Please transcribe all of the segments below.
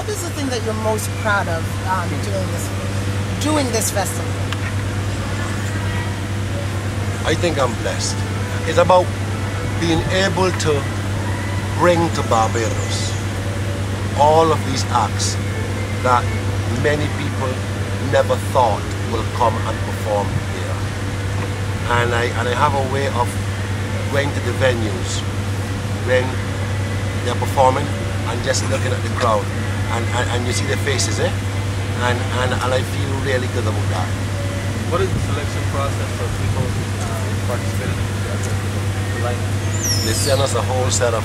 what is the thing that you're most proud of doing this festival? I think I'm blessed. It's about being able to bring to Barbados all of these acts that many people never thought will come and perform here. And I have a way of going to the venues when they're performing and just looking at the crowd and you see their faces, eh? And I feel really good about that. What is the selection process for people participating in the jazz festival? Like, they send us a whole set of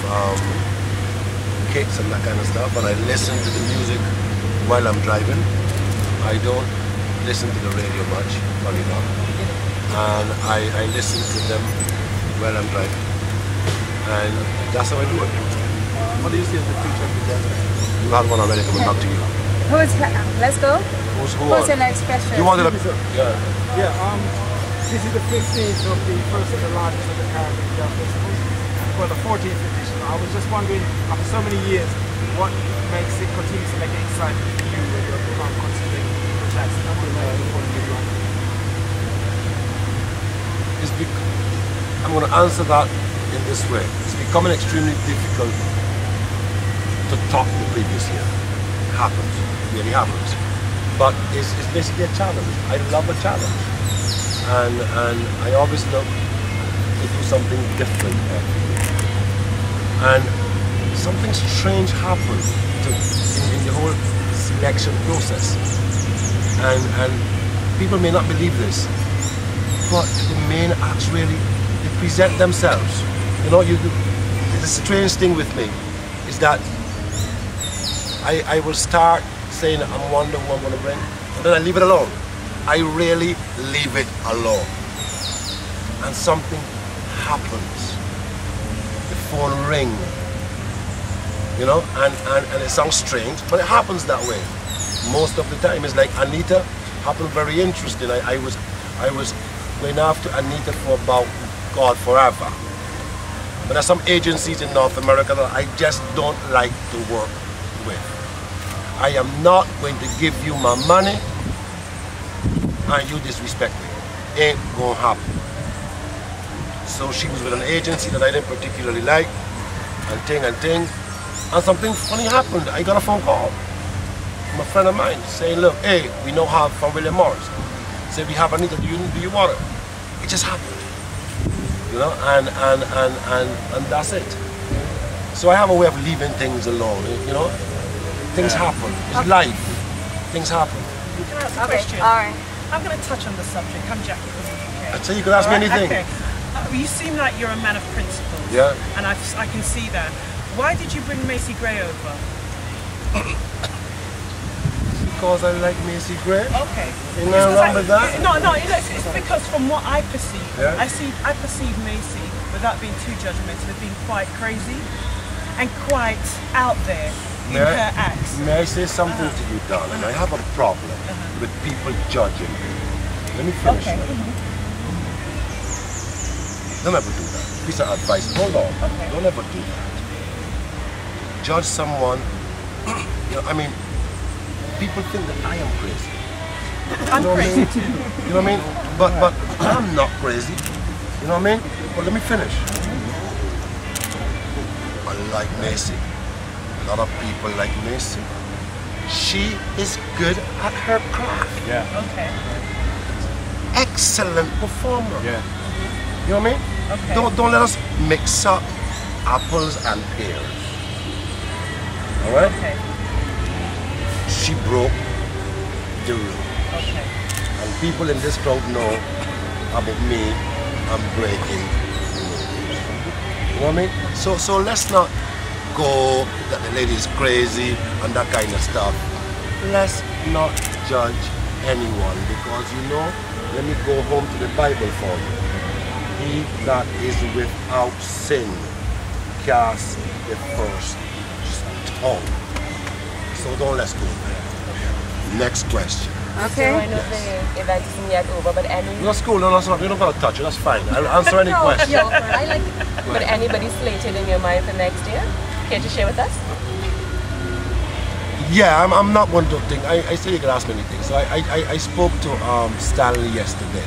kits and that kind of stuff, and I listen to the music while I'm driving. I don't listen to the radio much, funny enough. And I listen to them while I'm driving. And that's how I do it. What do you see as the future of the jazz festival? You had one already coming back to you. Let's go. Who's your next question? You wanted a... Yeah. Yeah, this is the 15th of the first of the largest of the Caribbean Jazz Festivals. For the 14th edition. I was just wondering, after so many years, what continues to make it exciting for you when you're considering the jazz I'm going to answer that in this way. It's becoming extremely difficult to top the previous year. It happens, it really happens. But it's basically a challenge. I love a challenge. And I always look to do something different every year. And something strange happened in the whole selection process. And people may not believe this, but the main acts really, they present themselves. You know, the strange thing with me is that I will start saying I'm wondering what I'm going to bring, and then I leave it alone. I really leave it alone. And something happens. The phone rings, you know, and it sounds strange, but it happens that way. Most of the time, it's like Anita happened very interesting. I was going after Anita for about, God, forever. But there's some agencies in North America that I just don't like to work with. I am not going to give you my money and you disrespect me. Ain't gonna happen. So she was with an agency that I didn't particularly like, and something funny happened. I got a phone call from a friend of mine saying, look, hey, we know her from William Morris. Said we have Anita, do you want her? It just happened. You know, and that's it. So I have a way of leaving things alone, you know? Things happen. It's life. Things happen. Can I ask a question? All right. I'm going to touch on the subject. I'm Jackie from the UK. I'd say you could ask me anything. Okay. You seem like you're a man of principles. Yeah. And I can see that. Why did you bring Macy Gray over? Because I like Macy Gray. Okay. You know wrong with that? No, it's because from what I perceive, yeah? I perceive Macy, without being too judgmental, as being quite crazy and quite out there in her acts. May I say something to you, darling? I have a problem with people judging me. Let me finish. Okay. Don't ever do that. Piece of advice. Hold on. Okay. Don't ever do that. Judge someone. You know, I mean, people think that I am crazy. I'm crazy too. You know what I mean? But I'm not crazy. You know what I mean? But let me finish. I like Macy. A lot of people like Macy. She is good at her craft. Yeah. Okay. Excellent performer. Yeah. You know what I mean? Okay. Don't let us mix up apples and pears. All right? Okay. She broke the rule. Okay. And people in this crowd know about me. I'm breaking rules. You know what I mean? So let's not go that the lady is crazy and that kind of stuff. Let's not judge anyone because, you know, let me go home to the Bible for you. He that is without sin cast the first stone. So don't let's go there. Next question. Okay. So I know the event isn't yet over, but any... No, school, no, you don't got to touch it, that's fine. I'll answer any question. Yeah, I like it. But anybody slated in your mind for next year? Care to share with us? Yeah, I'm not one to think. I say you can ask many things. So I spoke to Stanley yesterday,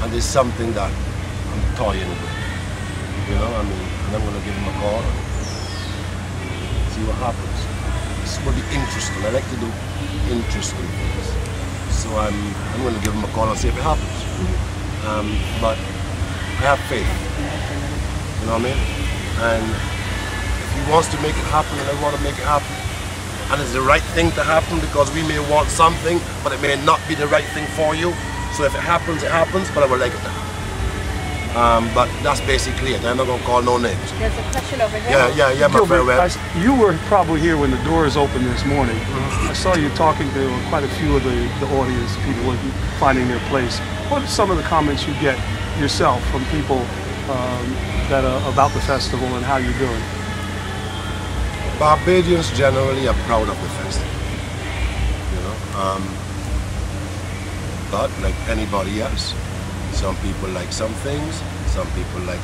and there's something that I'm toying with. You know, I mean, and I'm going to give him a call and see what happens. This will be interesting. I like to do interesting things. So I'm going to give him a call and see if it happens. But I have faith. You know what I mean? And if he wants to make it happen, and I want to make it happen, and it's the right thing to happen, because we may want something, but it may not be the right thing for you. So if it happens, but I would like it to happen. But that's basically it. I'm not going to call no names. There's a question over here. Yeah, my friend Webb. You were probably here when the doors opened this morning. I saw you talking to quite a few of the audience, people finding their place. What are some of the comments you get yourself from people that are about the festival and how you're doing? Barbadians generally are proud of the festival, you know. But like anybody else, some people like some things, some people like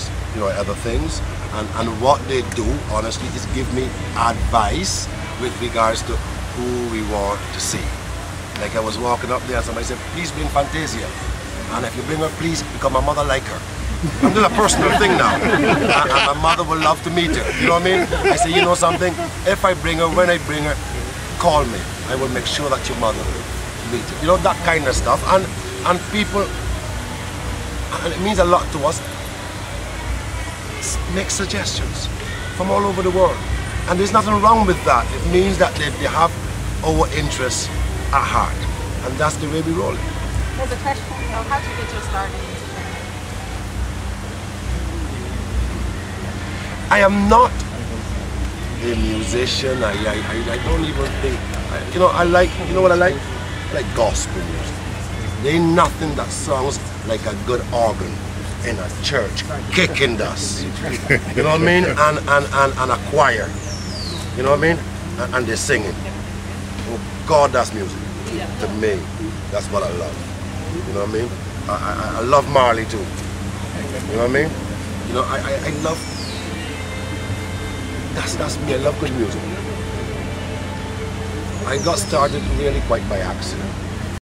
other things, and what they do, honestly, is give me advice with regards to who we want to see. Like I was walking up there, somebody said, "Please bring Fantasia," and if you bring her, please, because my mother like her. I'm doing a personal thing now, and my mother would love to meet her. You know what I mean? I say, you know something? If I bring her, when I bring her, call me. I will make sure that your mother will meet her. You know, that kind of stuff. And people, and it means a lot to us, make suggestions from all over the world. And there's nothing wrong with that. It means that they have our interests at heart. And that's the way we roll it. There's a question. How did you get your start in? I am not a musician. I don't even think, I like, you know what I like? I like gospel music. There ain't nothing that sounds like a good organ in a church, kicking dust. You know what I mean? And a choir. You know what I mean? And they're singing. Oh God, that's music. To me, that's what I love. You know what I mean? I love Marley too. You know what I mean? You know, I love, that's me, I love good music. I got started really quite by accident.